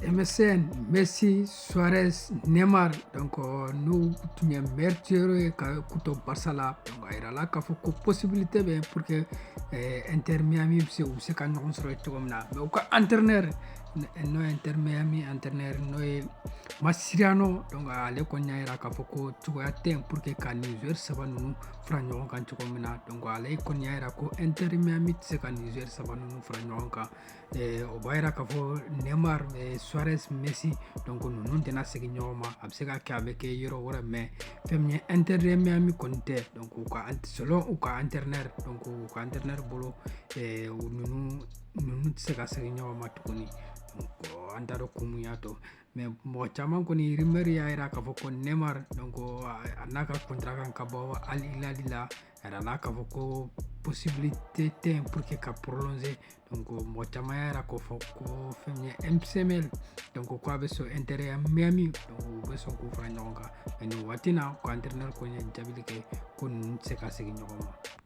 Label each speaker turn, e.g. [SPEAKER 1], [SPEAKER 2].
[SPEAKER 1] MSN, Messi, Suarez, Neymar, donc nous tun ye meilleur ye ka kuto Barça la, donc a yira la k'a fɔ ko possibilité bɛ pour que Inter Miami bɛ se u bɛ se ka ɲɔgɔn sɔrɔ cogo min na, mais u ka entraîneur n'o ye Inter Miami entraîneur n'o ye Mascherano, donc ale kɔni y'a yira k'a fɔ ko cogoya tɛ yen pour que ka nin joueur saba ninnu fara ɲɔgɔn kan cogo min na, donc ale kɔni y'a yira ko Inter Miami tɛ se ka nin joueur saba ninnu fara ɲɔgɔn kan, o b'a yira k'a fɔ Neymar, Suarez, Messi, donc ninnu tɛna segin ɲɔgɔn ma, a bɛ se ka kɛ a bɛ kɛ yɔrɔ wɛrɛ, mais fɛn min ye Inter Miami kɔni tɛ, donc selon u ka entraîneur, donc u ka entraîneur bolo ninnu tɛ se ka segin ɲɔgɔn ma tuguni, donc an t'a dɔn kun mun y'a to, mais mɔgɔ caman kɔni rumeur y'a yira k'a fɔ ko Neymar, donc a n'a ka contrat kan ka bɔ Al Hilal la, a yira la k'a fɔ ko possibilité tɛ yen pour que ka prolonger, donc mɔgɔ caman y'a yira k'o fɔ ko fɛn min ye MCML, donc ko a bɛ sɔn Inter Miami, donc u bɛ sɔn k'u fara ɲɔgɔn kan, mais nin waati in na u ka entraîneur kɔni ye jaabili kɛ ko ninnu tɛ se ka segin ɲɔgɔn ma.